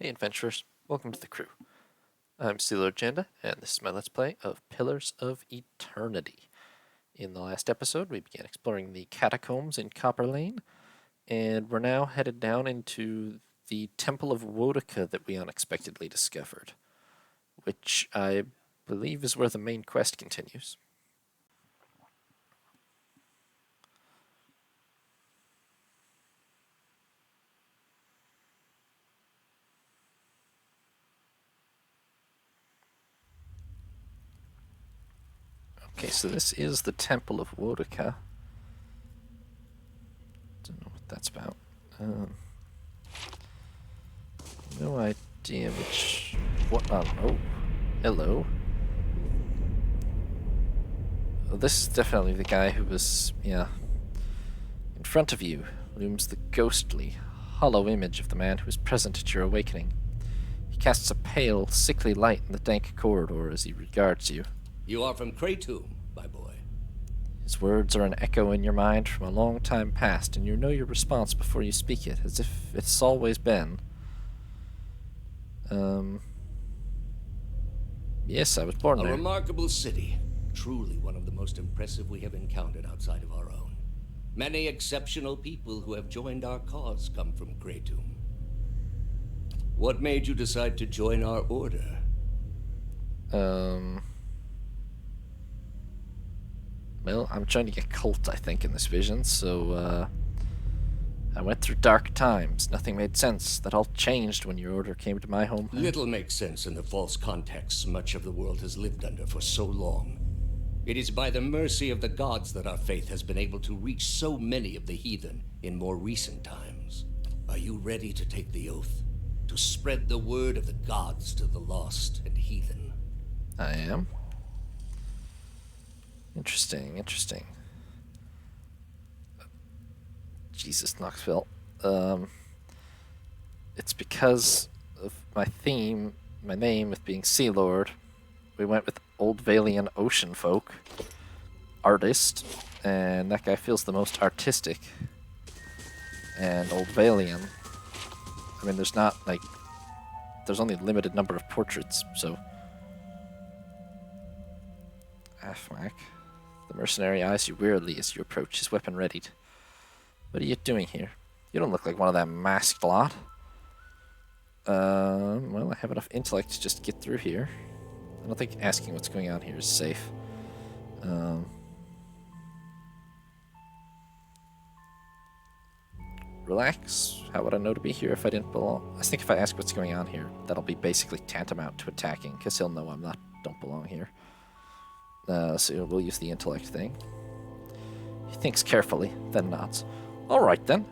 Hey adventurers, welcome to the crew. I'm Sealord Janda, and this is my Let's Play of Pillars of Eternity. In the last episode, we began exploring the catacombs in Copper Lane, and we're now headed down into the Temple of Woedica that we unexpectedly discovered, which I believe is where the main quest continues. Okay, so this is the Temple of Woedica. Don't know what that's about. No idea which... What? Oh, hello. Well, this is definitely the guy who was, In front of you looms the ghostly, hollow image of the man who was present at your awakening. He casts a pale, sickly light in the dank corridor as he regards you. You are from Catacombs, my boy. His words are an echo in your mind from a long time past, and you know your response before you speak it, as if it's always been. Yes, I was born there. A remarkable city. Truly one of the most impressive we have encountered outside of our own. Many exceptional people who have joined our cause come from Catacombs. What made you decide to join our order? Well, I'm trying to get cult, I think, in this vision, so, I went through dark times. Nothing made sense. That all changed when your order came to my home. Little makes sense in the false contexts much of the world has lived under for so long. It is by the mercy of the gods that our faith has been able to reach so many of the heathen in more recent times. Are you ready to take the oath? To spread the word of the gods to the lost and heathen? I am. Interesting. Jesus, Knoxville. It's because of my theme, my name with being Sea Lord. We went with Old Valian Ocean Folk, artist, and that guy feels the most artistic. And Old Valian, I mean, there's only a limited number of portraits, so. Afmac. The mercenary eyes you wearily as you approach, his weapon readied. What are you doing here? You don't look like one of that masked lot. Well, I have enough intellect to just get through here. I don't think asking what's going on here is safe. Relax. How would I know to be here if I didn't belong? I think if I ask what's going on here, that'll be basically tantamount to attacking, because he'll know don't belong here. So we'll use the intellect thing. He thinks carefully, then nods. Alright then.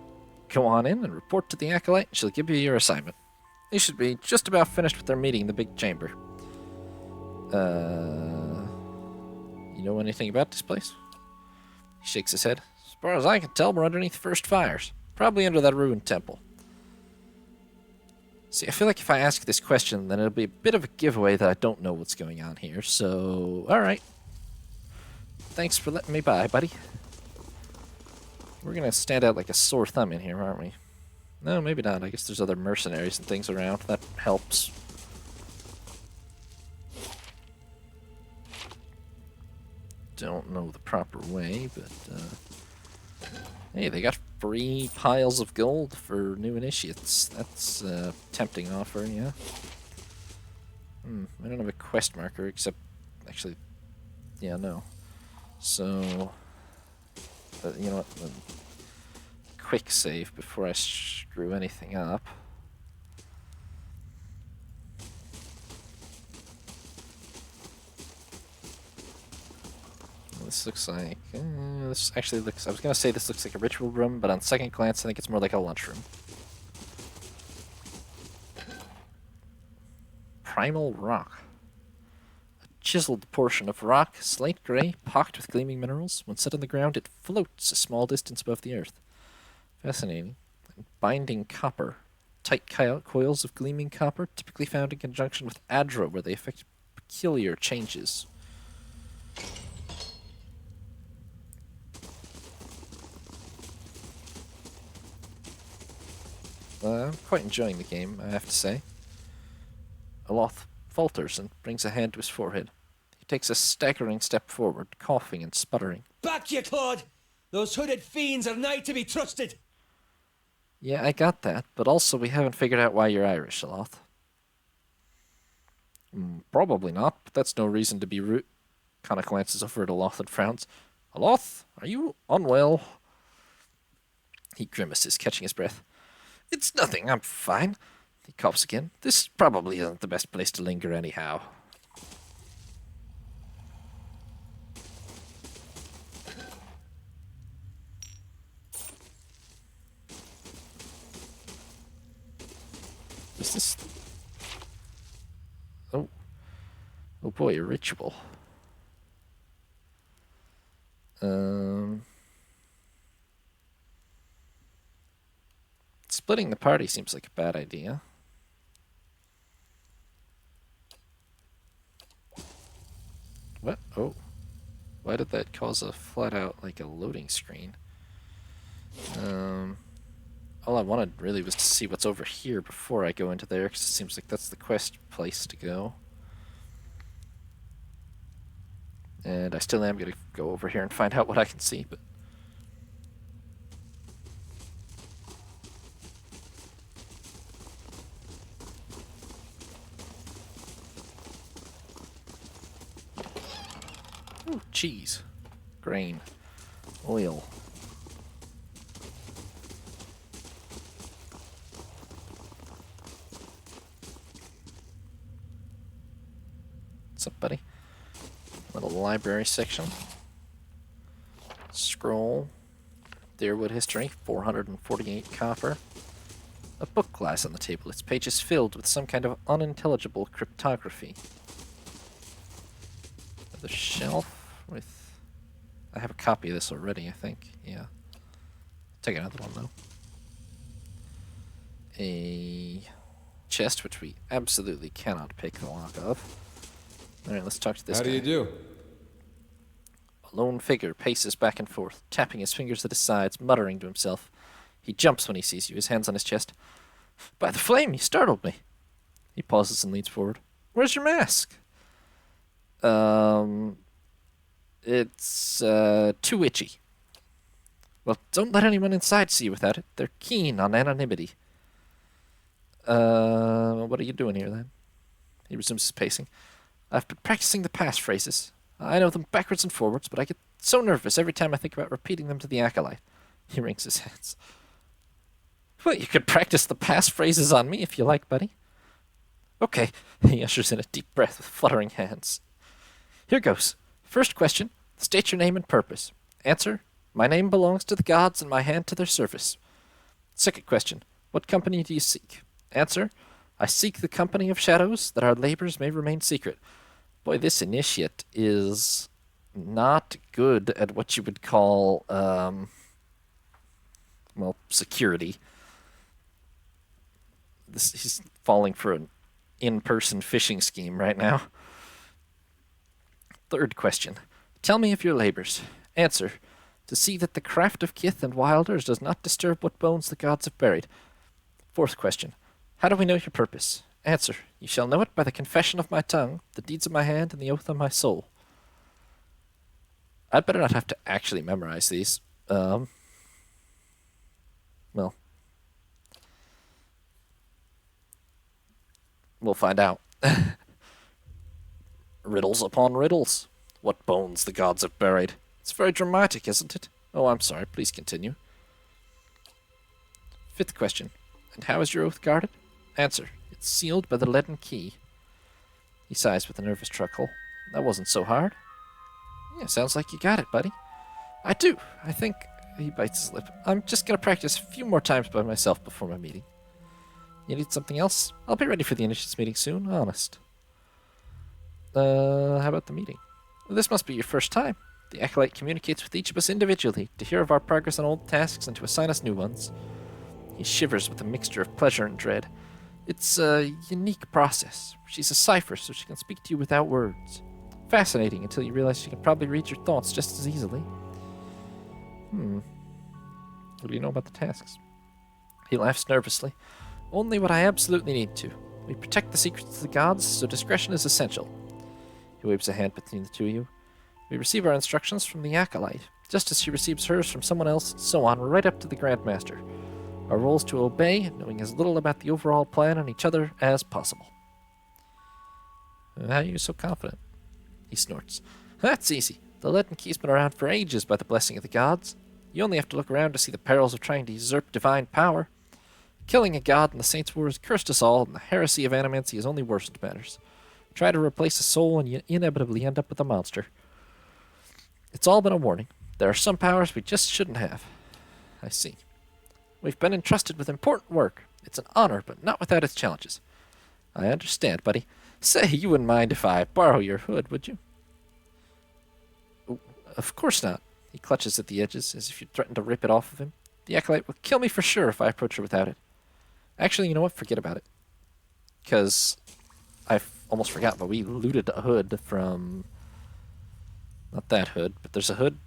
Go on in and report to the Acolyte, and she'll give you your assignment. You should be just about finished with their meeting in the big chamber. You know anything about this place? He shakes his head. As far as I can tell, we're underneath first fires. Probably under that ruined temple. See, I feel like if I ask this question, then it'll be a bit of a giveaway that I don't know what's going on here, so... Alright. Thanks for letting me by, buddy. We're gonna stand out like a sore thumb in here, aren't we? No, maybe not. I guess there's other mercenaries and things around. That helps. Don't know the proper way, but, hey, they got free piles of gold for new initiates. That's a tempting offer, yeah. I don't have a quest marker, except... Actually, yeah, no. So... you know what? Quick save before I screw anything up. This looks like... this actually looks... I was going to say this looks like a ritual room, but on second glance I think it's more like a lunchroom. Primal rock. A chiseled portion of rock, slate gray, pocked with gleaming minerals. When set on the ground, it floats a small distance above the earth. Fascinating. Binding copper. Tight coils of gleaming copper, typically found in conjunction with adra, where they effect peculiar changes. I'm quite enjoying the game, I have to say. Aloth falters and brings a hand to his forehead. He takes a staggering step forward, coughing and sputtering. Back you, Claude! Those hooded fiends are nigh to be trusted! Yeah, I got that, but also we haven't figured out why you're Irish, Aloth. Probably not, but that's no reason to be rude. Connor glances over at Aloth and frowns. Aloth, are you unwell? He grimaces, catching his breath. It's nothing, I'm fine. He coughs again. This probably isn't the best place to linger anyhow. Is this... Oh. Oh boy, a ritual. Splitting the party seems like a bad idea. What? Oh. Why did that cause a flat out, like a loading screen? All I wanted really was to see what's over here before I go into there, because it seems like that's the quest place to go. And I still am going to go over here and find out what I can see, but... Ooh, cheese. Grain. Oil. What's up, buddy? Little library section. Scroll. Deerwood history, 448 copper. A book glass on the table, its pages filled with some kind of unintelligible cryptography. The shelf with... I have a copy of this already, I think. Yeah. Take another one, though. A chest, which we absolutely cannot pick the lock of. Alright, let's talk to this guy. How do you do? A lone figure paces back and forth, tapping his fingers at his sides, muttering to himself. He jumps when he sees you, his hands on his chest. By the flame, you startled me. He pauses and leans forward. Where's your mask? It's too itchy. Well, don't let anyone inside see you without it. They're keen on anonymity. What are you doing here, then? He resumes his pacing. I've been practicing the passphrases. I know them backwards and forwards, but I get so nervous every time I think about repeating them to the acolyte. He wrings his hands. Well, you could practice the passphrases on me if you like, buddy. Okay. He ushers in a deep breath with fluttering hands. Here goes. First question. State your name and purpose. Answer. My name belongs to the gods and my hand to their service. Second question. What company do you seek? Answer. I seek the company of shadows, that our labors may remain secret. Boy, this initiate is not good at what you would call, well, security. He's falling for an in-person phishing scheme right now. Third question. Tell me of your labors. Answer. To see that the craft of Kith and Wilders does not disturb what bones the gods have buried. Fourth question. How do we know your purpose? Answer. You shall know it by the confession of my tongue, the deeds of my hand, and the oath of my soul. I'd better not have to actually memorize these. Well. We'll find out. Riddles upon riddles. What bones the gods have buried. It's very dramatic, isn't it? Oh, I'm sorry. Please continue. Fifth question. And how is your oath guarded? Answer. It's sealed by the leaden key. He sighs with a nervous chuckle. That wasn't so hard. Yeah, sounds like you got it, buddy. I do. I think... He bites his lip. I'm just going to practice a few more times by myself before my meeting. You need something else? I'll be ready for the initiates meeting soon, honest. How about the meeting? Well, this must be your first time. The Acolyte communicates with each of us individually to hear of our progress on old tasks and to assign us new ones. He shivers with a mixture of pleasure and dread. It's a unique process. She's a cipher, so she can speak to you without words. Fascinating until you realize she can probably read your thoughts just as easily. What do you know about the tasks? He laughs nervously. Only what I absolutely need to. We protect the secrets of the gods, so discretion is essential. He waves a hand between the two of you. We receive our instructions from the Acolyte, just as she receives hers from someone else, and so on, right up to the Grand Master. Our role is to obey, knowing as little about the overall plan and each other as possible. How are you so confident? He snorts. That's easy. The Leaden Key's been around for ages by the blessing of the gods. You only have to look around to see the perils of trying to usurp divine power. Killing a god in the Saints' War has cursed us all, and the heresy of animancy has only worsened matters. Try to replace a soul, and you inevitably end up with a monster. It's all been a warning. There are some powers we just shouldn't have. I see. We've been entrusted with important work. It's an honor, but not without its challenges. I understand, buddy. Say, you wouldn't mind if I borrow your hood, would you? Of course not. He clutches at the edges, as if you threaten to rip it off of him. The Acolyte will kill me for sure if I approach her without it. Actually, you know what? Forget about it. Because I almost forgot, but we looted a hood from... Not that hood, but there's a hood.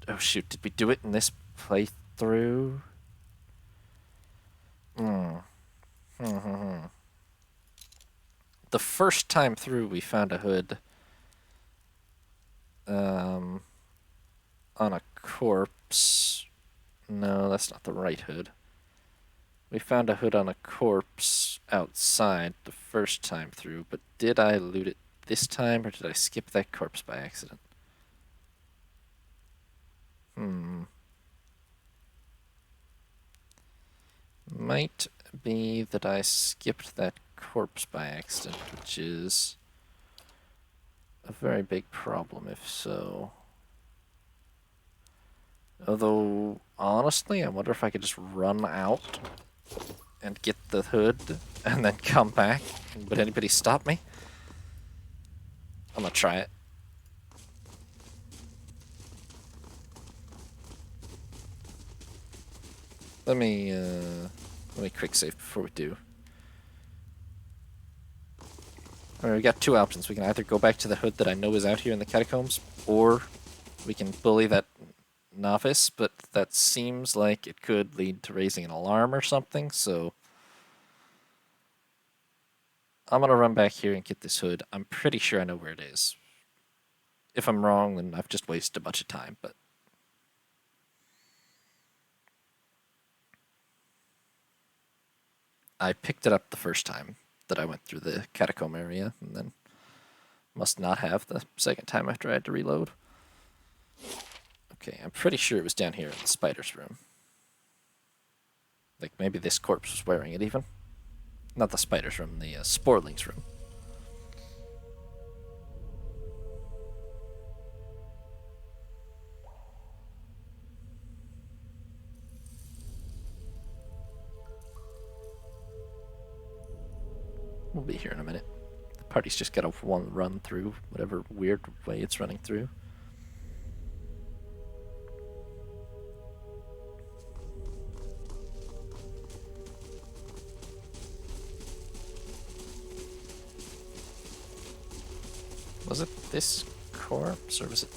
Oh, shoot. Did we do it in this playthrough? The first time through, we found a hood on a corpse. No, that's not the right hood. We found a hood on a corpse outside the first time through, but did I loot it this time, or did I skip that corpse by accident? Might be that I skipped that corpse by accident, which is a very big problem if so. Although, honestly, I wonder if I could just run out and get the hood and then come back. Would anybody stop me? I'm gonna try it. Let me quick save before we do. Alright, we got two options. We can either go back to the hood that I know is out here in the catacombs, or we can bully that novice, but that seems like it could lead to raising an alarm or something, so I'm gonna run back here and get this hood. I'm pretty sure I know where it is. If I'm wrong, then I've just wasted a bunch of time, but I picked it up the first time that I went through the catacomb area, and then must not have the second time after I had to reload. Okay, I'm pretty sure it was down here in the spider's room. Like, maybe this corpse was wearing it, even. Not the spider's room, the sporeling's room. We'll be here in a minute. The party's just got a one run through, whatever weird way it's running through. Was it this corpse, or was it...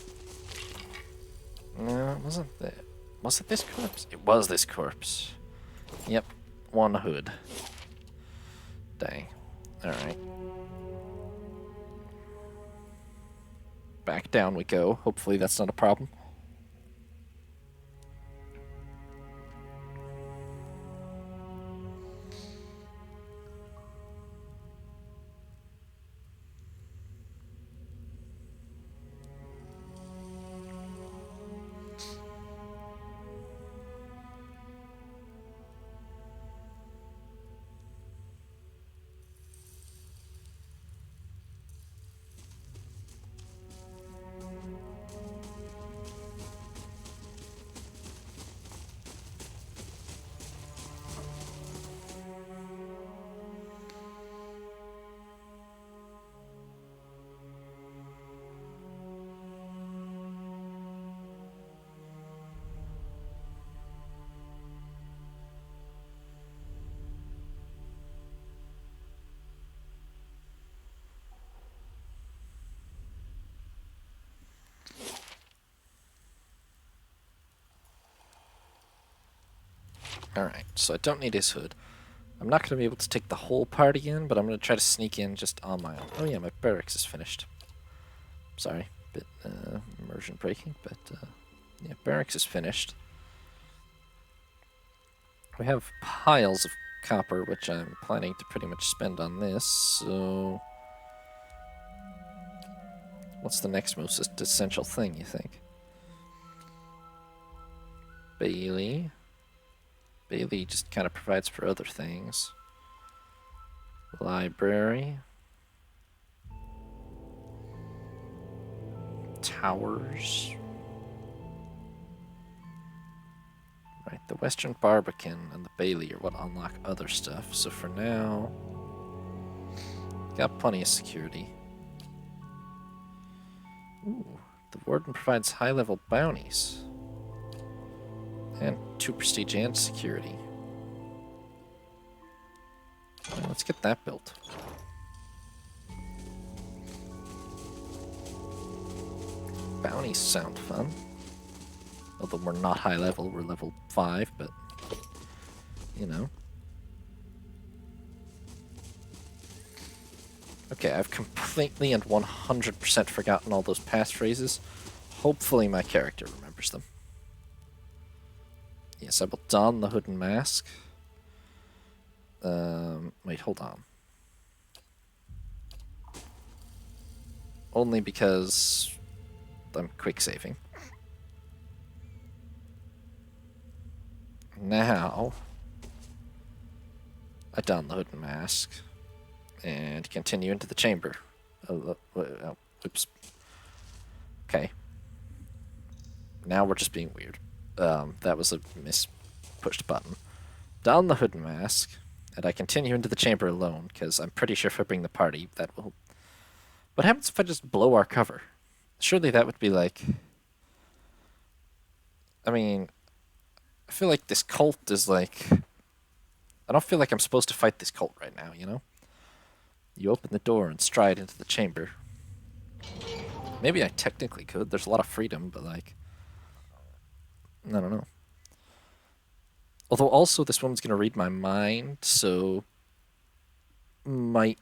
No, it wasn't that. Was it this corpse? It was this corpse. Yep, one hood. Dang. Alright. Back down we go. Hopefully that's not a problem. Alright, so I don't need his hood. I'm not going to be able to take the whole party in, but I'm going to try to sneak in just on my own. Oh yeah, my barracks is finished. Sorry, bit immersion breaking, but yeah, barracks is finished. We have piles of copper, which I'm planning to pretty much spend on this, so... What's the next most essential thing, you think? Bailey. Bailey just kind of provides for other things. Library. Towers. Right, the Western Barbican and the Bailey are what unlock other stuff, so for now... Got plenty of security. Ooh, the Warden provides high-level bounties. And 2 prestige and security. Well, let's get that built. Bounties sound fun. Although we're not high level, we're level 5, but... You know. Okay, I've completely and 100% forgotten all those passphrases. Hopefully my character remembers them. Yes, I will don the hood and mask. Wait, hold on. Only because I'm quick saving. Now, I don the hood and mask and continue into the chamber. Oops. Okay. Now we're just being weird. That was a mispushed button. Don the hood and mask, and I continue into the chamber alone, because I'm pretty sure if I bring the party, that will... What happens if I just blow our cover? Surely that would be like... I mean, I feel like this cult is like... I don't feel like I'm supposed to fight this cult right now, you know? You open the door and stride into the chamber. Maybe I technically could. There's a lot of freedom, but like... I don't know. Although also this woman's going to read my mind, so... Might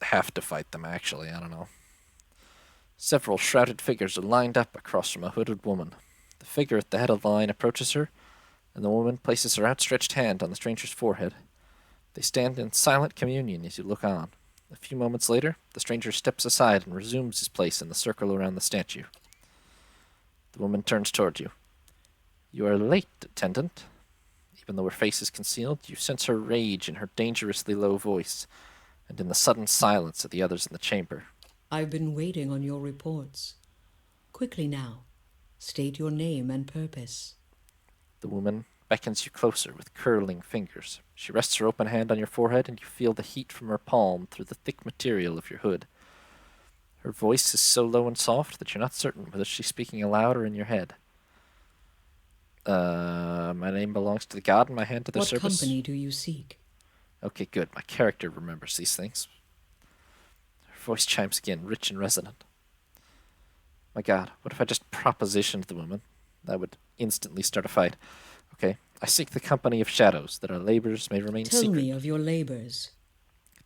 have to fight them, actually. I don't know. Several shrouded figures are lined up across from a hooded woman. The figure at the head of the line approaches her, and the woman places her outstretched hand on the stranger's forehead. They stand in silent communion as you look on. A few moments later, the stranger steps aside and resumes his place in the circle around the statue. The woman turns toward you. You are late, attendant. Even though her face is concealed, you sense her rage in her dangerously low voice, and in the sudden silence of the others in the chamber. I've been waiting on your reports. Quickly now, state your name and purpose. The woman beckons you closer with curling fingers. She rests her open hand on your forehead, and you feel the heat from her palm through the thick material of your hood. Her voice is so low and soft that you're not certain whether she's speaking aloud or in your head. My name belongs to the god and my hand to their service. What company do you seek? Okay, good. My character remembers these things. Her voice chimes again, rich and resonant. My god, what if I just propositioned the woman? That would instantly start a fight. Okay, I seek the company of shadows, that our labors may remain secret. Tell me of your labors.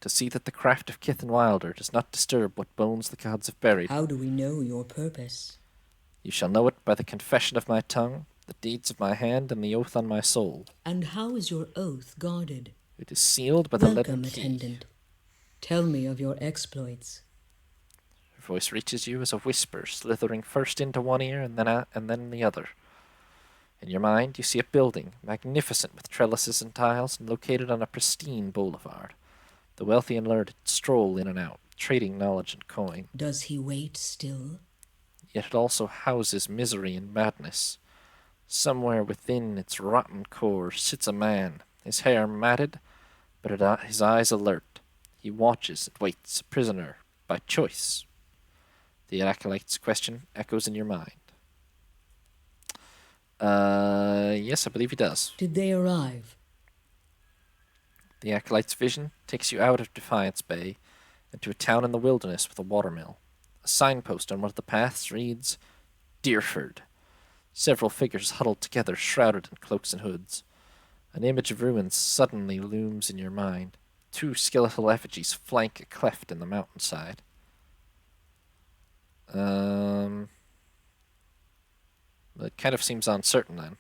To see that the craft of Kith and Wilder does not disturb what bones the gods have buried. How do we know your purpose? You shall know it by the confession of my tongue, the deeds of my hand, and the oath on my soul. And how is your oath guarded? It is sealed by the Welcome, leaden key. attendant. Tell me of your exploits. Her voice reaches you as a whisper, slithering first into one ear and then in the other. In your mind, you see a building, magnificent with trellises and tiles, and located on a pristine boulevard. The wealthy and learned stroll in and out, trading knowledge and coin. Does he wait still? Yet it also houses misery and madness. Somewhere within its rotten core sits a man, his hair matted, but his eyes alert. He watches and waits, a prisoner, by choice. The acolyte's question echoes in your mind. Yes, I believe he does. Did they arrive? The acolyte's vision takes you out of Defiance Bay into a town in the wilderness with a watermill. A signpost on one of the paths reads, Deerford. Several figures huddled together, shrouded in cloaks and hoods. An image of ruins suddenly looms in your mind. 2 skeletal effigies flank a cleft in the mountainside. It kind of seems uncertain then.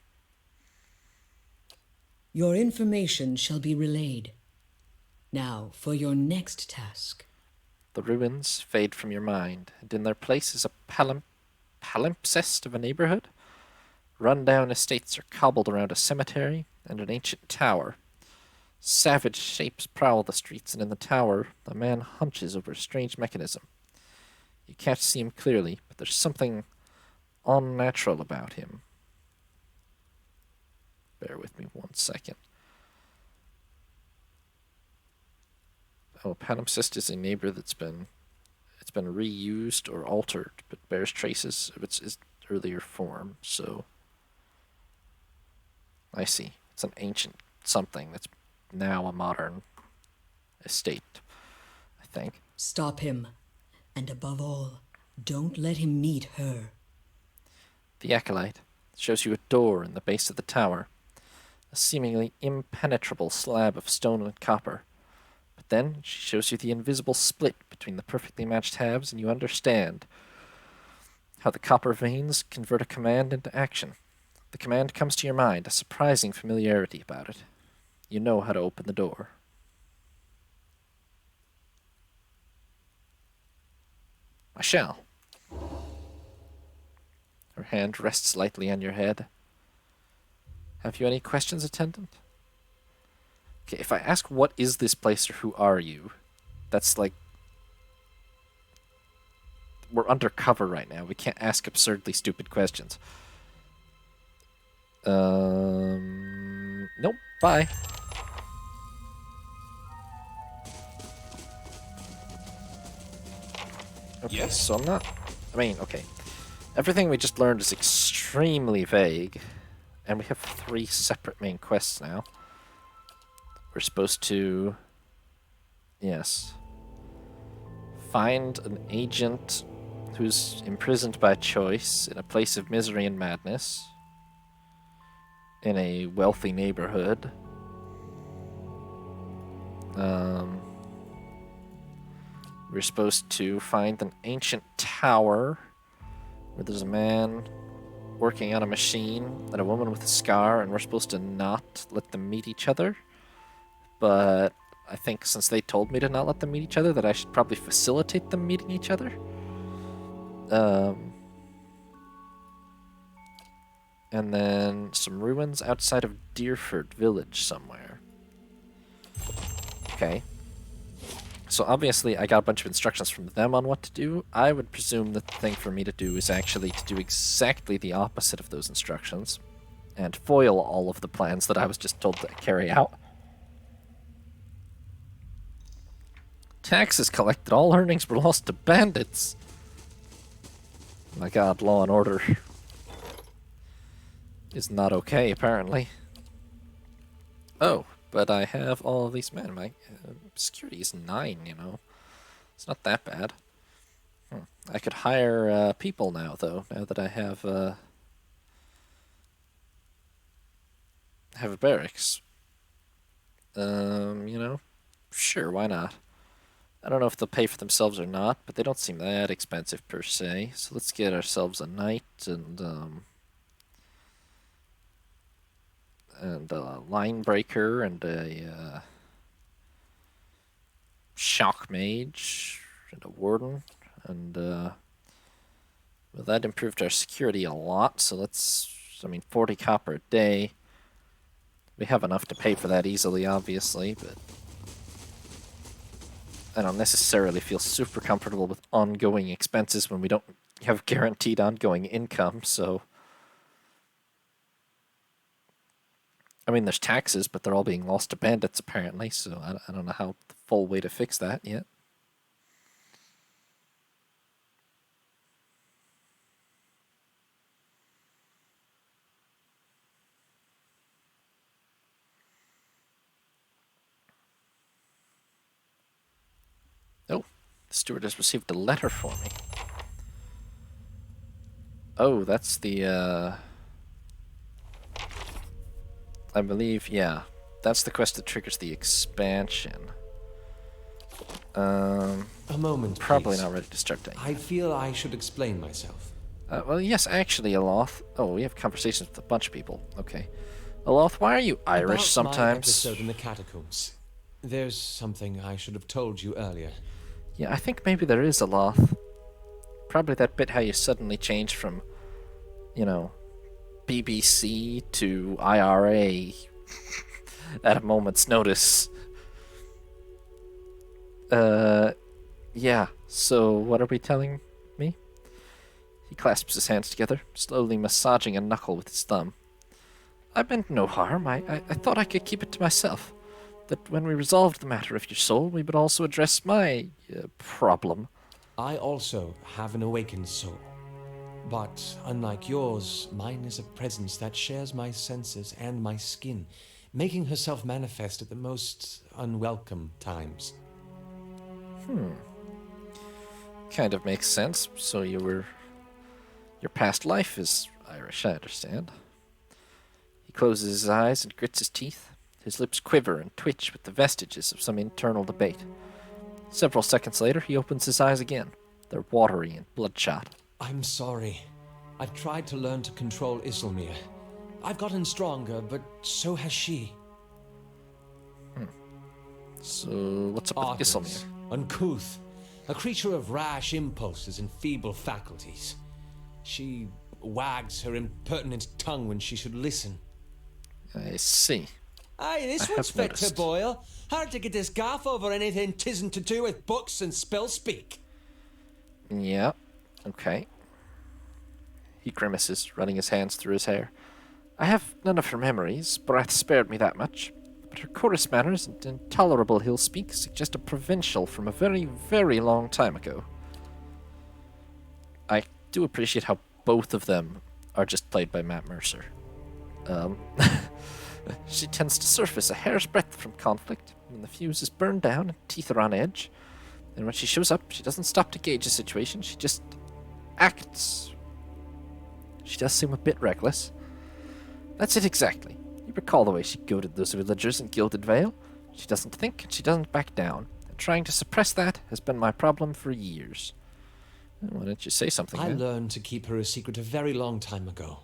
Your information shall be relayed. Now, for your next task. The ruins fade from your mind, and in their place is a palimpsest of a neighborhood. Run-down estates are cobbled around a cemetery and an ancient tower. Savage shapes prowl the streets, and in the tower, a man hunches over a strange mechanism. You can't see him clearly, but there's something unnatural about him. Bear with me 1 second. Oh, palimpsest is a neighbor it's been reused or altered, but bears traces of its earlier form, so I see. It's an ancient something that's now a modern estate, I think. Stop him. And above all, don't let him meet her. The acolyte shows you a door in the base of the tower, a seemingly impenetrable slab of stone and copper. But then she shows you the invisible split between the perfectly matched halves, and you understand how the copper veins convert a command into action. The command comes to your mind, a surprising familiarity about it. You know how to open the door. I shall. Her hand rests lightly on your head. Have you any questions, attendant? Okay, if I ask what is this place or who are you, that's like... We're undercover right now. We can't ask absurdly stupid questions. Nope, bye. Okay, yes. So I'm not... I mean, okay. Everything we just learned is extremely vague. And we have 3 separate main quests now. We're supposed to... Yes. Find an agent who's imprisoned by choice in a place of misery and madness. In a wealthy neighborhood. We're supposed to find an ancient tower where there's a man working on a machine and a woman with a scar, and we're supposed to not let them meet each other. But I think since they told me to not let them meet each other, that I should probably facilitate them meeting each other. And then some ruins outside of Deerford Village somewhere. Okay. So obviously I got a bunch of instructions from them on what to do. I would presume that the thing for me to do is actually to do exactly the opposite of those instructions and foil all of the plans that I was just told to carry out. Taxes collected, all earnings were lost to bandits. My god, law and order is not okay, apparently. Oh, but I have all of these men. My security is 9, you know. It's not that bad. I could hire people now, though, now that I have a barracks. You know, sure, why not? I don't know if they'll pay for themselves or not, but they don't seem that expensive per se. So let's get ourselves a knight and a line breaker and a shock mage and a warden, and well, that improved our security a lot. So let's, 40 copper a day. We have enough to pay for that easily, obviously, but I don't necessarily feel super comfortable with ongoing expenses when we don't have guaranteed ongoing income, so... there's taxes, but they're all being lost to bandits, apparently, so I don't know how the full way to fix that yet. Oh, the steward has received a letter for me. Oh, that's the I believe, yeah. That's the quest that triggers the expansion. A moment, Probably please. not ready to start that. I feel I should explain myself. Well, yes, actually, Aloth. Oh, we have conversations with a bunch of people. Okay. Aloth, why are you Irish About my sometimes? episode in the catacombs. There's something I should have told you earlier. Yeah, I think maybe there is Aloth. Probably that bit how you suddenly changed from, BBC to IRA at a moment's notice. Yeah, so what are we telling me? He clasps his hands together, slowly massaging a knuckle with his thumb. I meant no harm. I thought I could keep it to myself. That when we resolved the matter of your soul, we would also address my problem. I also have an awakened soul. But unlike yours, mine is a presence that shares my senses and my skin, making herself manifest at the most unwelcome times. Kind of makes sense. So your past life is Irish, I understand. He closes his eyes and grits his teeth. His lips quiver and twitch with the vestiges of some internal debate. Several seconds later, he opens his eyes again. They're watery and bloodshot. I'm sorry. I've tried to learn to control Isilmir. I've gotten stronger, but so has she. So, what's up with Artemis, Isilmir? uncouth, a creature of rash impulses and feeble faculties. She wags her impertinent tongue when she should listen. I see. Aye, this I one's have fit noticed. to boil. Hard to get this gaff over anything tisn't to do with books and spell speak. Yeah, okay. He grimaces, running his hands through his hair. I have none of her memories. Breath spared me that much. But her coarse manners and intolerable hill speak suggest a provincial from a very, very long time ago. I do appreciate how both of them are just played by Matt Mercer. She tends to surface a hair's breadth from conflict when the fuse is burned down and teeth are on edge. And when she shows up, she doesn't stop to gauge a situation, she just acts. She does seem a bit reckless. That's it exactly. You recall the way she goaded those villagers in Gilded Vale? She doesn't think, and she doesn't back down. And trying to suppress that has been my problem for years. Why don't you say something, I man? learned to keep her a secret a very long time ago.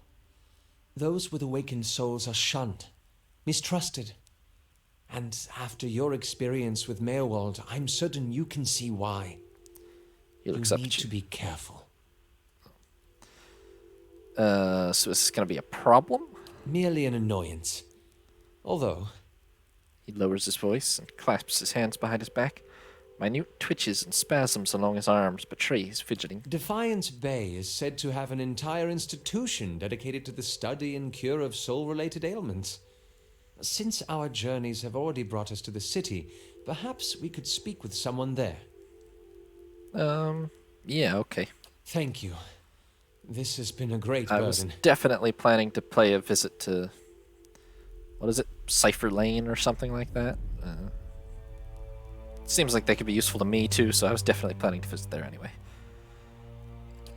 Those with awakened souls are shunned, mistrusted. And after your experience with Meowald, I'm certain you can see why. He You looks up need at to you. be careful. So is this going to be a problem? Merely an annoyance. Although, He lowers his voice and clasps his hands behind his back. Minute twitches and spasms along his arms betray his fidgeting. Defiance Bay is said to have an entire institution dedicated to the study and cure of soul-related ailments. Since our journeys have already brought us to the city, perhaps we could speak with someone there. Yeah, okay. Thank you. This has been a great I was burden. definitely planning to play a visit to, what is it, Cipher Lane or something like that. Seems like they could be useful to me too, so I was definitely planning to visit there anyway.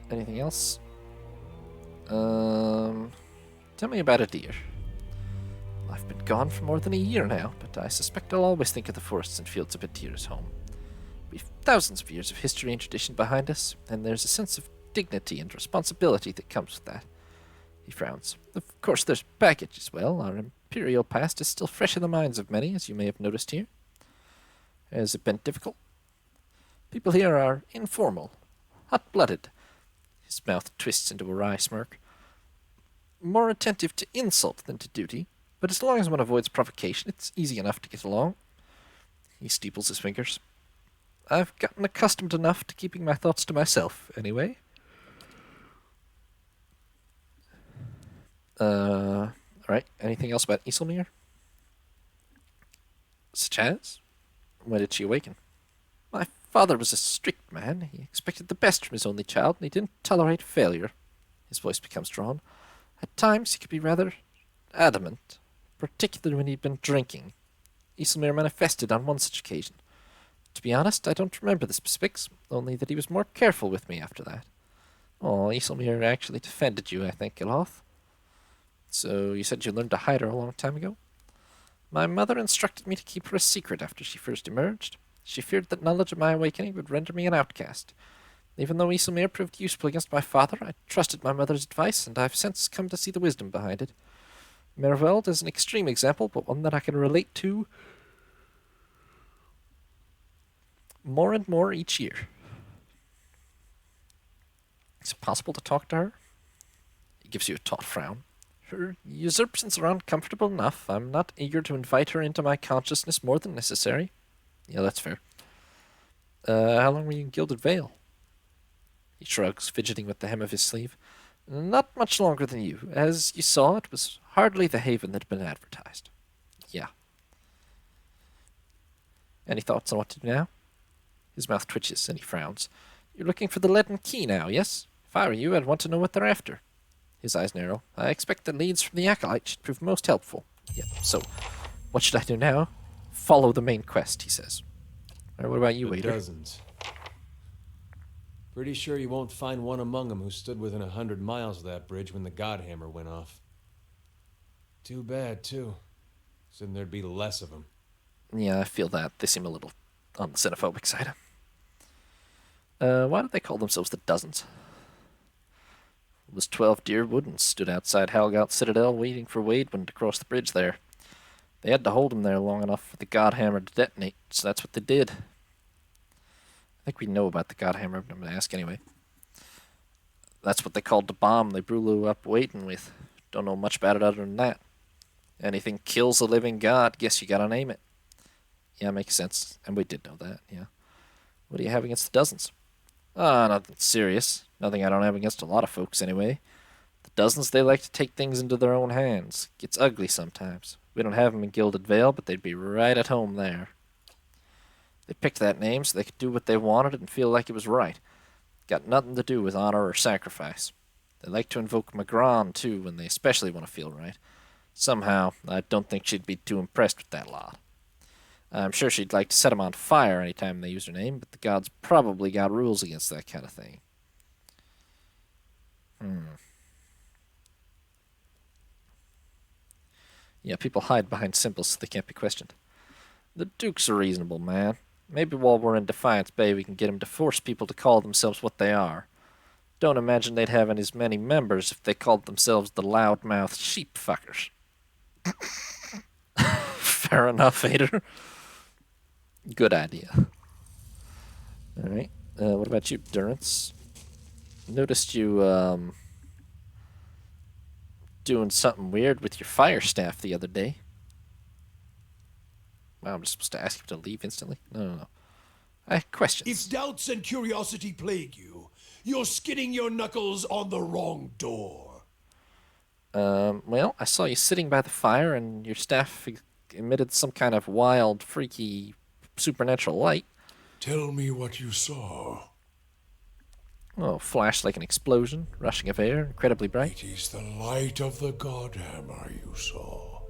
Anything else? Tell me about a deer. I've been gone for more than a year now, but I suspect I'll always think of the forests and fields of Adir as home. We've thousands of years of history and tradition behind us, and there's a sense of dignity and responsibility that comes with that. He frowns. Of course, there's baggage as well. Our imperial past is still fresh in the minds of many, as you may have noticed here. Has it been difficult? People here are informal, hot-blooded. His mouth twists into a wry smirk. More attentive to insult than to duty, but as long as one avoids provocation, it's easy enough to get along. He steeples his fingers. I've gotten accustomed enough to keeping my thoughts to myself, anyway. Alright, anything else about Isilmir? Such as? When did she awaken? My father was a strict man. He expected the best from his only child, and he didn't tolerate failure. His voice becomes drawn. At times, he could be rather adamant, particularly when he'd been drinking. Isilmir manifested on one such occasion. To be honest, I don't remember the specifics, only that he was more careful with me after that. Oh, Isilmir actually defended you, I think, Aloth. So you said you learned to hide her a long time ago? My mother instructed me to keep her a secret after she first emerged. She feared that knowledge of my awakening would render me an outcast. Even though Isomir proved useful against my father, I trusted my mother's advice, and I've since come to see the wisdom behind it. Merveld is an extreme example, but one that I can relate to more and more each year. Is it possible to talk to her? He gives you a taut frown. Her usurpations are uncomfortable enough. I'm not eager to invite her into my consciousness more than necessary. Yeah, that's fair. How long were you in Gilded Vale? He shrugs, fidgeting with the hem of his sleeve. Not much longer than you. As you saw, it was hardly the haven that had been advertised. Yeah. Any thoughts on what to do now? His mouth twitches, and he frowns. You're looking for the leaden key now, yes? If I were you, I'd want to know what they're after. His eyes narrow. I expect the leads from the Acolyte should prove most helpful. Yeah, so, what should I do now? Follow the main quest, he says. All right, what about you, Wader? Dozens. Pretty sure you won't find one among them who stood within 100 miles of that bridge when the Godhammer went off. Too bad, too. Said there'd be less of them. Yeah, I feel that. They seem a little on the xenophobic side. Why do they call themselves the Dozens? It was 12 Deerwood and stood outside Halgout Citadel waiting for Wadewind to cross the bridge there. They had to hold him there long enough for the Godhammer to detonate, so that's what they did. I think we know about the Godhammer, but I'm going to ask anyway. That's what they called the bomb they blew up Waden with. Don't know much about it other than that. Anything kills a living god, guess you gotta name it. Yeah, makes sense. And we did know that, yeah. What do you have against the Dozens? Nothing serious. Nothing I don't have against a lot of folks, anyway. The Dozens, they like to take things into their own hands. Gets ugly sometimes. We don't have them in Gilded Vale, but they'd be right at home there. They picked that name so they could do what they wanted and feel like it was right. Got nothing to do with honor or sacrifice. They like to invoke Magron, too, when they especially want to feel right. Somehow, I don't think she'd be too impressed with that lot. I'm sure she'd like to set him on fire any time they use her name, but the gods probably got rules against that kind of thing. Yeah, people hide behind symbols so they can't be questioned. The Duke's a reasonable man. Maybe while we're in Defiance Bay we can get him to force people to call themselves what they are. Don't imagine they'd have as many members if they called themselves the loudmouth sheep fuckers. Fair enough, Vader. Good idea. Alright, what about you, Durance? Noticed you, doing something weird with your fire staff the other day. Wow, I'm just supposed to ask you to leave instantly? No. I have questions. If doubts and curiosity plague you, you're skidding your knuckles on the wrong door. Well, I saw you sitting by the fire and your staff emitted some kind of wild, freaky, supernatural light. Tell me what you saw. Oh, flashed like an explosion, rushing of air, incredibly bright. It is the light of the Godhammer you saw.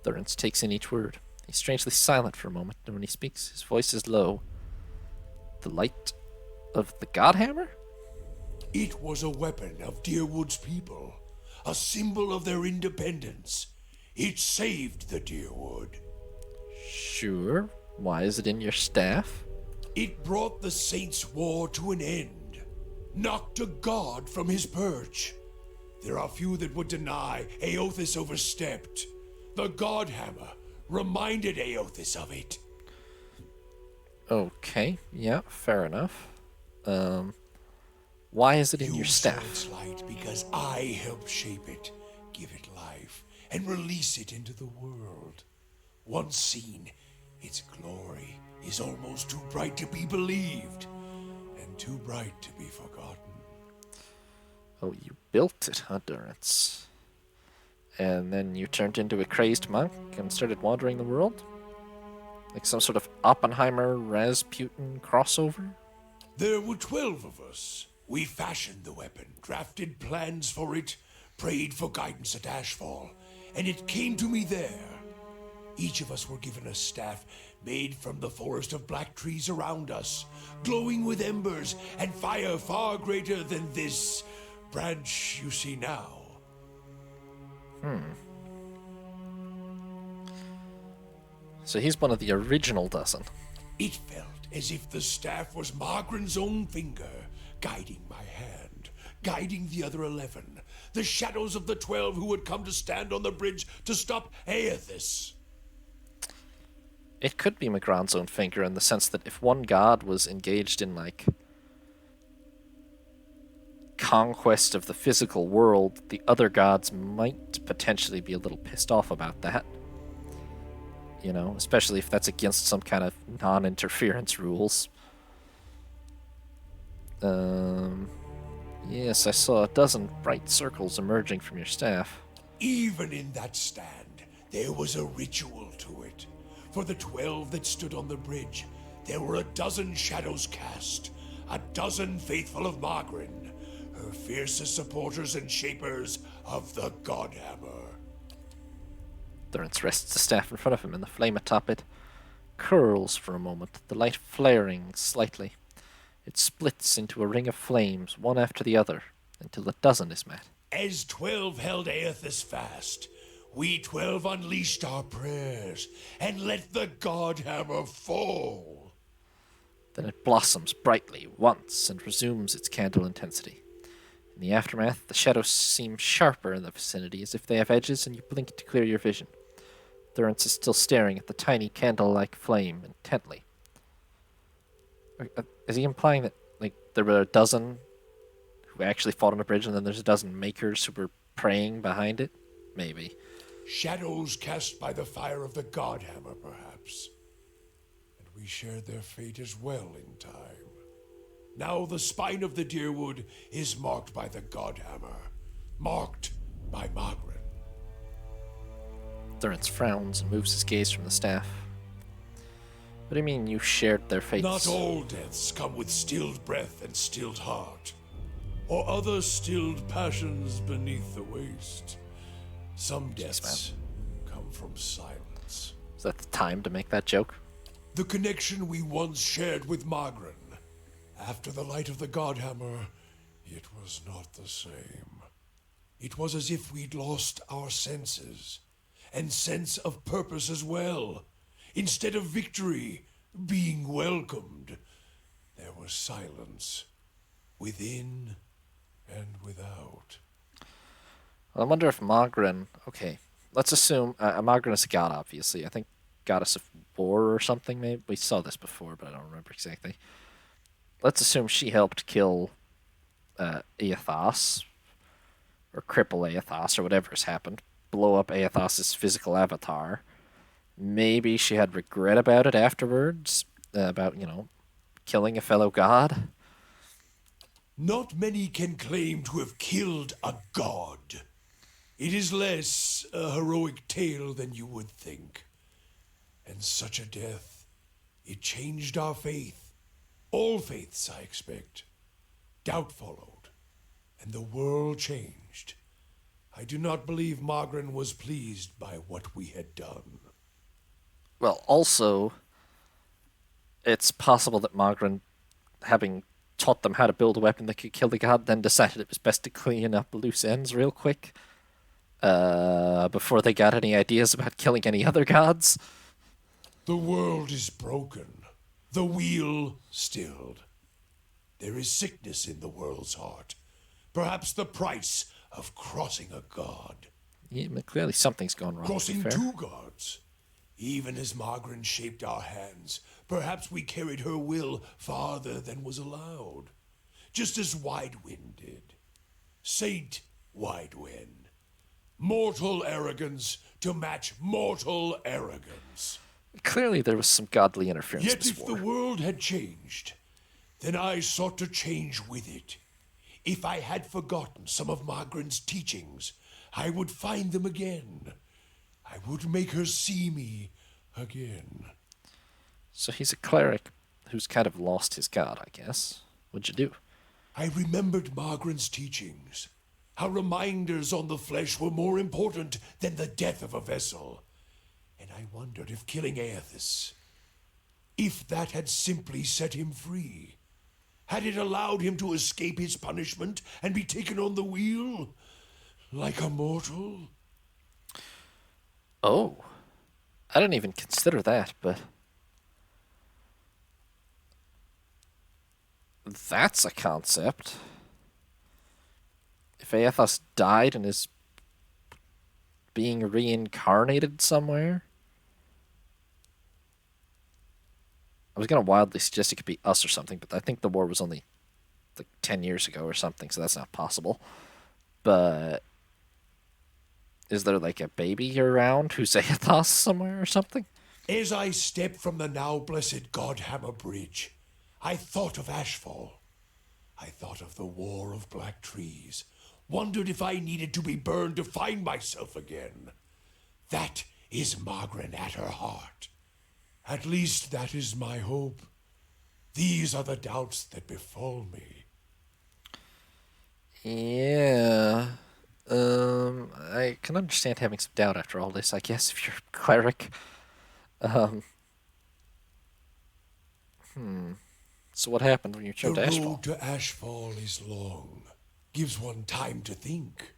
Durance takes in each word. He's strangely silent for a moment, and when he speaks, his voice is low. The light of the Godhammer? It was a weapon of Deerwood's people, a symbol of their independence. It saved the Deerwood. Sure. Why is it in your staff? It brought the Saints' war to an end, knocked a god from his perch. There are few that would deny Eothas overstepped. The Godhammer reminded Eothas of it. Okay, yeah, fair enough. Why is it in your You saw staff? its light because I helped shape it, give it life, and release it into the world. Once seen, its glory is almost too bright to be believed, and too bright to be forgotten. Oh, you built it, huh, Durance? And then you turned into a crazed monk and started wandering the world? Like some sort of Oppenheimer-Rasputin crossover? There were 12 of us. We fashioned the weapon, drafted plans for it, prayed for guidance at Ashfall, and it came to me there. Each of us were given a staff made from the forest of black trees around us, glowing with embers and fire far greater than this branch you see now. So he's one of the original dozen. It felt as if the staff was Margaren's own finger, guiding my hand, guiding the other 11, the shadows of the 12 who would come to stand on the bridge to stop Aethys. It could be Magran's own finger in the sense that if one god was engaged in, like, conquest of the physical world, the other gods might potentially be a little pissed off about that. You know, especially if that's against some kind of non-interference rules. Yes, I saw a dozen bright circles emerging from your staff. Even in that stand, there was a ritual to it. For the 12 that stood on the bridge, there were a dozen shadows cast, a dozen faithful of Margren, her fiercest supporters and shapers of the Godhammer. Durrance rests the staff in front of him, and the flame atop it curls for a moment, the light flaring slightly. It splits into a ring of flames, one after the other, until a dozen is met. As 12 held Aethys fast, we 12 unleashed our prayers and let the Godhammer fall. Then it blossoms brightly once and resumes its candle intensity. In the aftermath, the shadows seem sharper in the vicinity, as if they have edges, and you blink to clear your vision. Durrance is still staring at the tiny candle-like flame intently. Is he implying that, like, there were a dozen who actually fought on a bridge, and then there's a dozen makers who were praying behind it? Maybe. Shadows cast by the fire of the Godhammer, perhaps. And we shared their fate as well in time. Now the spine of the Deerwood is marked by the Godhammer, marked by Margaret. Durrance frowns and moves his gaze from the staff. What do you mean you shared their fates? Not all deaths come with stilled breath and stilled heart, or other stilled passions beneath the waste. Some deaths come from silence. Is that the time to make that joke? The connection we once shared with Margren. After the light of the Godhammer, it was not the same. It was as if we'd lost our senses, and sense of purpose as well. Instead of victory being welcomed, there was silence, within and without. Well, I wonder if Margren... Okay, let's assume... Margren is a god, obviously. I think goddess of war or something, maybe? We saw this before, but I don't remember exactly. Let's assume she helped kill Aethys, or cripple Aethys, or whatever has happened. Blow up Aethys' physical avatar. Maybe she had regret about it afterwards, about, you know, killing a fellow god. Not many can claim to have killed a god. It is less a heroic tale than you would think. And such a death, it changed our faith. All faiths, I expect. Doubt followed, and the world changed. I do not believe Margren was pleased by what we had done. Well, also, it's possible that Margren, having taught them how to build a weapon that could kill the god, then decided it was best to clean up loose ends real quick, before they got any ideas about killing any other gods. The world is broken, the wheel stilled. There is sickness in the world's heart, perhaps the price of crossing a god. Yeah, clearly something's gone wrong. Crossing two gods. Even as Margren shaped our hands, perhaps we carried her will farther than was allowed. Just as Widewind did. Saint Widewind. Mortal arrogance to match mortal arrogance. Clearly there was some godly interference Yet this if war. the world had changed, then I sought to change with it. If I had forgotten some of Margren's teachings, I would find them again. I would make her see me again. So he's a cleric who's kind of lost his god, I guess. What'd you do? I remembered Margren's teachings. How reminders on the flesh were more important than the death of a vessel. And I wondered if killing Aethys, if that had simply set him free. Had it allowed him to escape his punishment and be taken on the wheel? Like a mortal? Oh, I didn't even consider that, but that's a concept. If Aethos died and is being reincarnated somewhere, I was gonna wildly suggest it could be us or something, but I think the war was only like 10 years ago or something, so that's not possible. But is there like a baby around who's Aethos somewhere or something? As I stepped from the now blessed Godhammer Bridge, I thought of Ashfall. I thought of the War of Black Trees, wondered if I needed to be burned to find myself again. That is Margaret at her heart. At least that is my hope. These are the doubts that befall me. Yeah. I can understand having some doubt after all this, I guess, if you're a cleric. So what happened when you The jumped road Ashfall? to Ashfall is long, gives one time to think.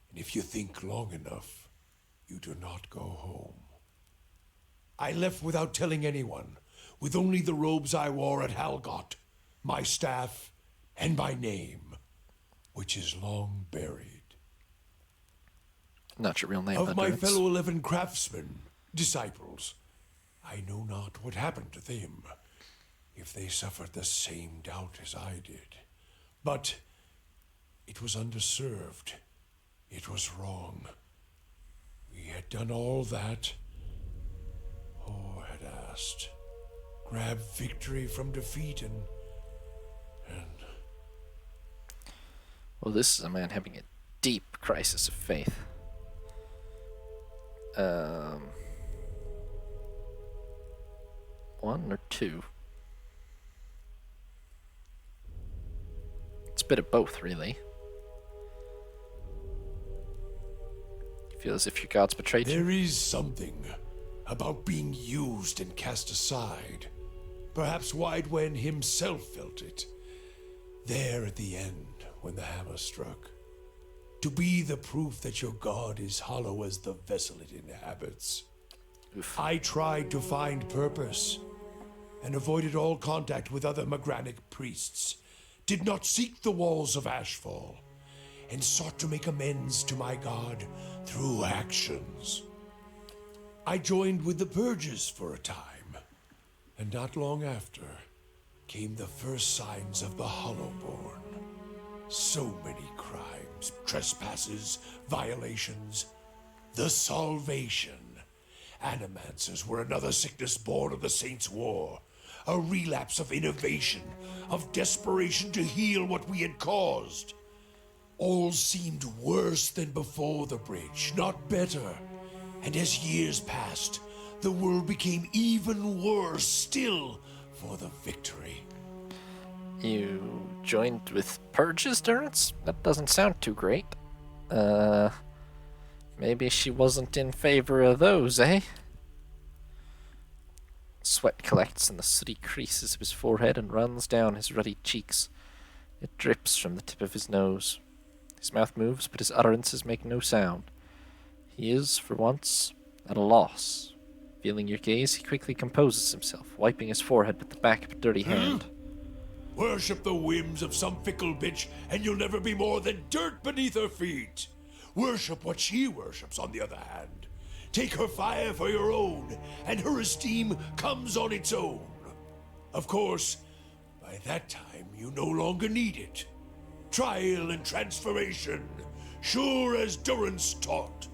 And if you think long enough, you do not go home. I left without telling anyone, with only the robes I wore at Halgot, my staff, and my name, which is long buried. Not your real name, Of but my it's- fellow 11 craftsmen, disciples, I know not what happened to them, if they suffered the same doubt as I did. But it was underserved. It was wrong. We had done all that Or had asked. Grab victory from defeat and... Well, this is a man having a deep crisis of faith. One or two? It's a bit of both, really. You feel as if your gods betrayed you? There is something about being used and cast aside. Perhaps Widewen himself felt it. There at the end, when the hammer struck. To be the proof that your god is hollow as the vessel it inhabits. Oof. I tried to find purpose, and avoided all contact with other Magranic priests. Did not seek the walls of Ashfall, and sought to make amends to my god through actions. I joined with the Purges for a time, and not long after came the first signs of the Hollowborn. So many crimes, trespasses, violations. The Salvation. Animancers were another sickness born of the Saints' War. A relapse of innovation, of desperation to heal what we had caused. All seemed worse than before the bridge, not better. And as years passed, the world became even worse still for the victory. You joined with Purges, Durance? That doesn't sound too great. Maybe she wasn't in favor of those, eh? Sweat collects in the sooty creases of his forehead and runs down his ruddy cheeks. It drips from the tip of his nose. His mouth moves, but his utterances make no sound. He is, for once, at a loss. Feeling your gaze, he quickly composes himself, wiping his forehead with the back of a dirty hand. Worship the whims of some fickle bitch, and you'll never be more than dirt beneath her feet. Worship what she worships, on the other hand. Take her fire for your own, and her esteem comes on its own. Of course, by that time, you no longer need it. Trial and transformation, sure as Durance taught.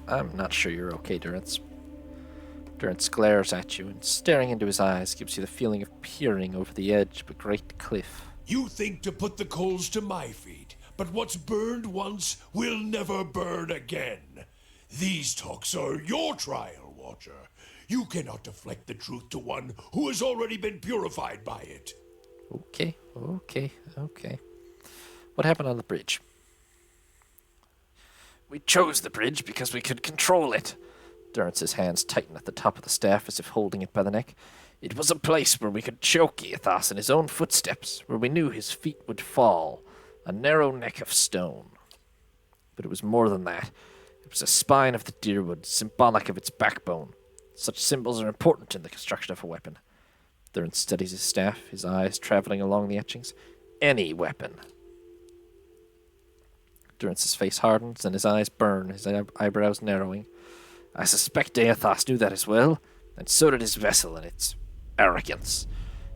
I'm not sure you're okay, Durance. Durance glares at you, and staring into his eyes gives you the feeling of peering over the edge of a great cliff. You think to put the coals to my feet, but what's burned once will never burn again. These talks are your trial, Watcher. You cannot deflect the truth to one who has already been purified by it. Okay. What happened on the bridge? We chose the bridge because we could control it. Durance's hands tighten at the top of the staff as if holding it by the neck. It was a place where we could choke Aethos in his own footsteps, where we knew his feet would fall, a narrow neck of stone. But it was more than that. It was a spine of the deerwood, symbolic of its backbone. Such symbols are important in the construction of a weapon. Thurin studies his staff, his eyes traveling along the etchings. Any weapon. Durance's face hardens and his eyes burn, his eyebrows narrowing. I suspect Deathos knew that as well, and so did his vessel in its arrogance.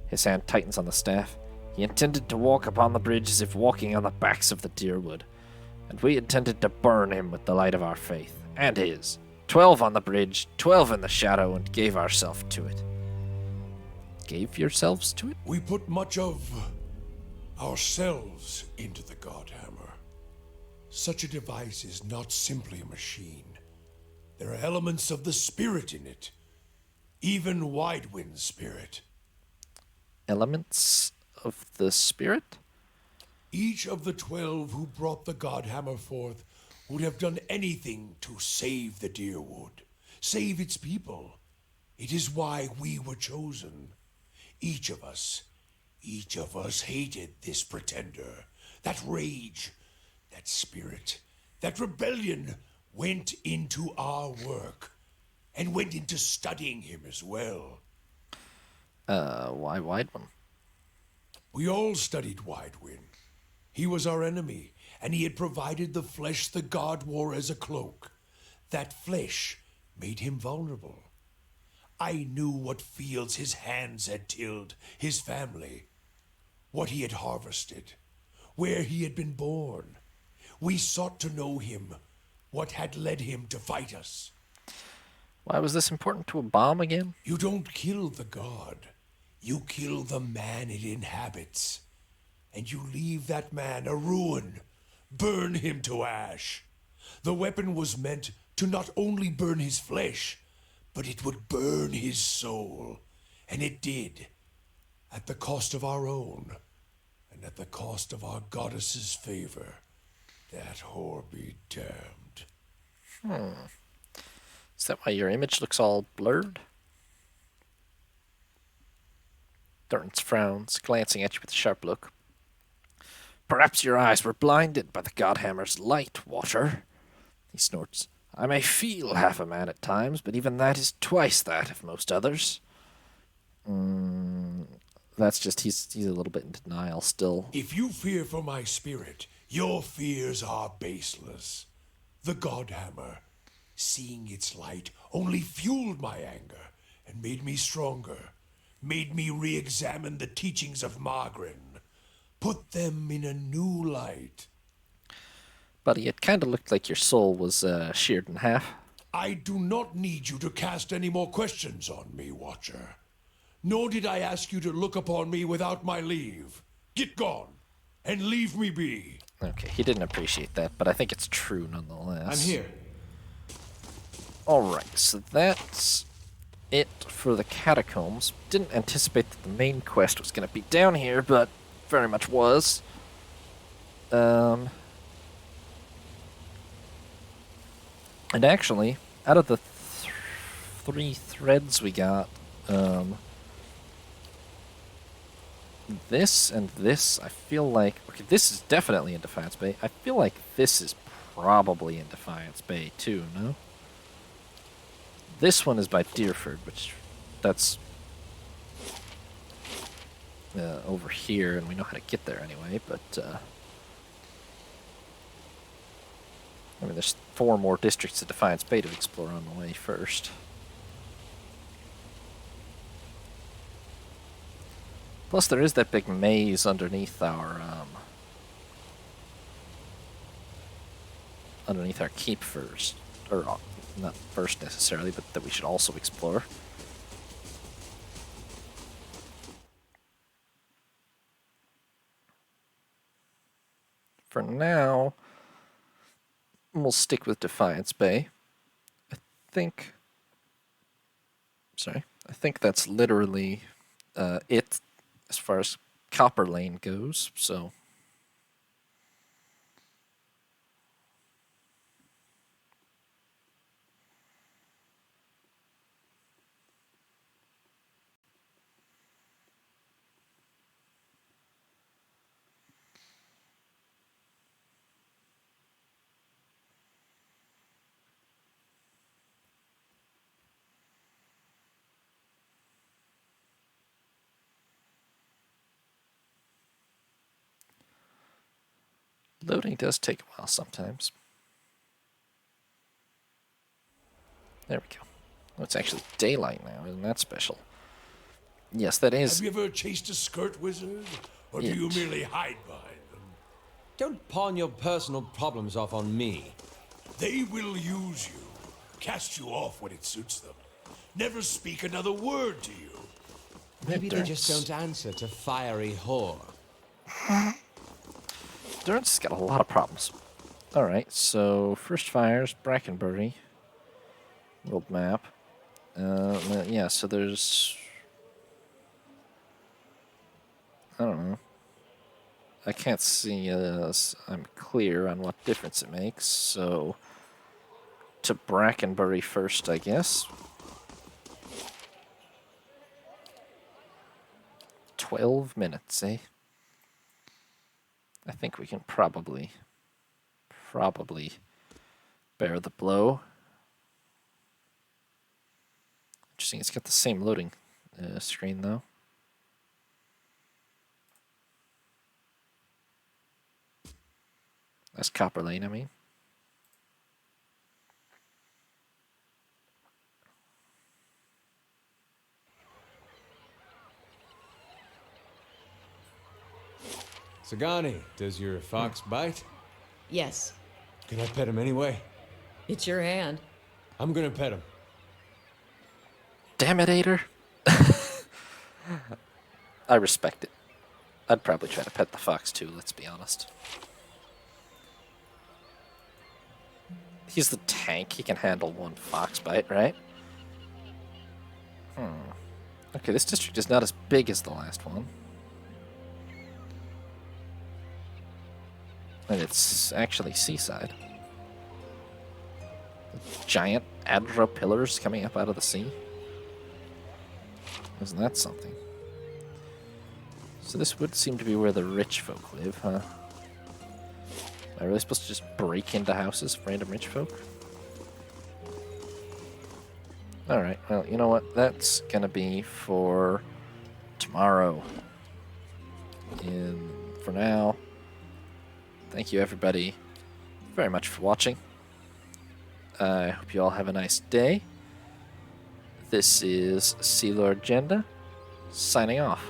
His hand tightens on the staff. He intended to walk upon the bridge as if walking on the backs of the deerwood, and we intended to burn him with the light of our faith, and his. 12 on the bridge, 12 in the shadow, and gave ourselves to it. Gave yourselves to it? We put much of ourselves into the Godhammer. Such a device is not simply a machine. There are elements of the spirit in it. Even Widewind's spirit. Elements of the spirit? Each of the 12 who brought the Godhammer forth would have done anything to save the Deerwood, save its people. It is why we were chosen. Each of us hated this pretender. That rage, that spirit, that rebellion went into our work, and went into studying him as well. Why Wideman? We all studied Widewind. He was our enemy, and he had provided the flesh the god wore as a cloak. That flesh made him vulnerable. I knew what fields his hands had tilled, his family, what he had harvested, where he had been born. We sought to know him, what had led him to fight us. Why was this important to a bomb again? You don't kill the god. You kill the man it inhabits. And you leave that man a ruin. Burn him to ash. The weapon was meant to not only burn his flesh, but it would burn his soul. And it did. At the cost of our own. And at the cost of our goddess's favor. That whore be damned. Is that why your image looks all blurred? Durrance frowns, glancing at you with a sharp look. Perhaps your eyes were blinded by the Godhammer's light, Water. He snorts. I may feel half a man at times, but even that is twice that of most others. That's just, he's a little bit in denial still. If you fear for my spirit, your fears are baseless. The Godhammer, seeing its light, only fueled my anger and made me stronger, made me re-examine the teachings of Margren, put them in a new light. Buddy, it kind of looked like your soul was sheared in half. I do not need you to cast any more questions on me, Watcher. Nor did I ask you to look upon me without my leave. Get gone, and leave me be. Okay, he didn't appreciate that, but I think it's true nonetheless. I'm here. Alright, so that's it for the catacombs. Didn't anticipate that the main quest was going to be down here, but very much was. And actually, out of the three threads we got, this and this, I feel like... Okay, this is definitely in Defiance Bay. I feel like this is probably in Defiance Bay, too, no? This one is by Deerford, which... That's... over here, and we know how to get there anyway, but... I mean, there's 4 more districts of Defiance Bay to explore on the way first. Plus, there is that big maze underneath our keep first, or not first necessarily, but that we should also explore. For now, we'll stick with Defiance Bay. I think that's literally it as far as Copper Lane goes, so... Loading does take a while sometimes. There we go. Oh, it's actually daylight now, isn't that special? Yes, that is. Have you ever chased a skirt wizard? Or do you merely hide behind them? Don't pawn your personal problems off on me. They will use you, cast you off when it suits them. Never speak another word to you. Maybe they just don't answer to fiery whore. Durance has got a lot of problems. Alright, so first fires, Brackenbury. World map. Yeah, so there's... I don't know. I can't see as I'm clear on what difference it makes, so... To Brackenbury first, I guess. 12 minutes, eh? I think we can probably bear the blow. Interesting, it's got the same loading screen though. That's Copper Lane, I mean. Sagani, does your fox bite? Yes, Can I pet him anyway? it's your hand. I'm gonna pet him. Damn it, Ader. I respect it. I'd probably try to pet the fox too, let's be honest. He's the tank, he can handle one fox bite, right? Okay, this district is not as big as the last one. And it's actually seaside. Giant Adra pillars coming up out of the sea. Isn't that something? So this would seem to be where the rich folk live, huh? Am I really supposed to just break into houses of random rich folk? Alright, well, you know what? That's gonna be for tomorrow. And for now, thank you everybody very much for watching. I hope you all have a nice day. This is Sea Lord Jenda, signing off.